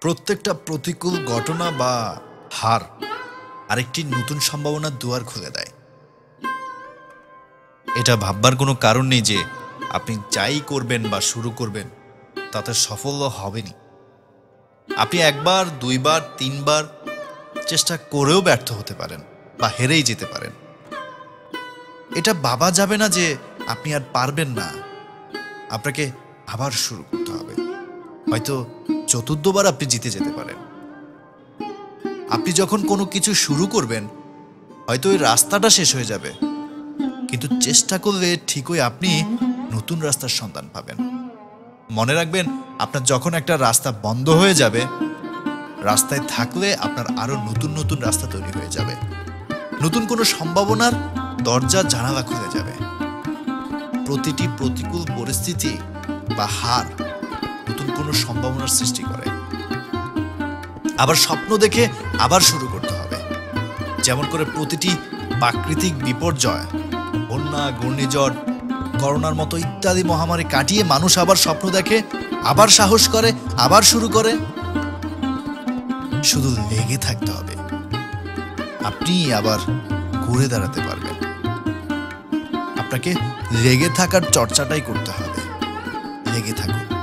প্রত্যেকটা প্রতিকূল ঘটনা বা হার আরেকটি নতুন সম্ভাবনার দুয়ার খুলে দেয়। এটা ভাববার কোনো কারণ নেই যে আপনি যাই করবেন বা শুরু করবেন তাতে সফল হবেনই। আপনি একবার, দুইবার, তিনবার চেষ্টা করেও ব্যর্থ হতে পারেন বা হেরেই যেতে পারেন। এটা ভাবা যাবে না যে আপনি আর পারবেন না। আপনাকে আবার শুরু করতে হবে। হয়তো চতুর্থবার আপনি জিতে যেতে পারেন। আপনি যখন কোনো কিছু শুরু করবেন, হয়তো ওই রাস্তাটা শেষ হয়ে যাবে, কিন্তু চেষ্টা করলে ঠিকই আপনি নতুন রাস্তার সন্ধান পাবেন। মনে রাখবেন, আপনার যখন একটা রাস্তা বন্ধ হয়ে যাবে, রাস্তায় থাকলে আপনার আরো নতুন নতুন রাস্তা তৈরি হয়ে যাবে। নতুন কোনো সম্ভাবনার দরজা জানালা খুলে যাবে। প্রতিটি প্রতিকূল পরিস্থিতি বা হার নতুন কোনো সম্ভাবনার সৃষ্টি করে। আবার স্বপ্ন দেখে আবার শুরু করতে হবে। যেমন করে প্রতিটি প্রাকৃতিক বিপর্যয়, বন্যা, ঘূর্ণিঝড়, করোনার মতো ইত্যাদি মহামারী কাটিয়ে মানুষ আবার স্বপ্ন দেখে, আবার সাহস করে, আবার শুরু করে। শুধু লেগে থাকতে হবে, আপনি আবার ঘুরে দাঁড়াতে পারবেন। আপনাকে লেগে থাকার চর্চাটাই করতে হবে। লেগে থাকুন।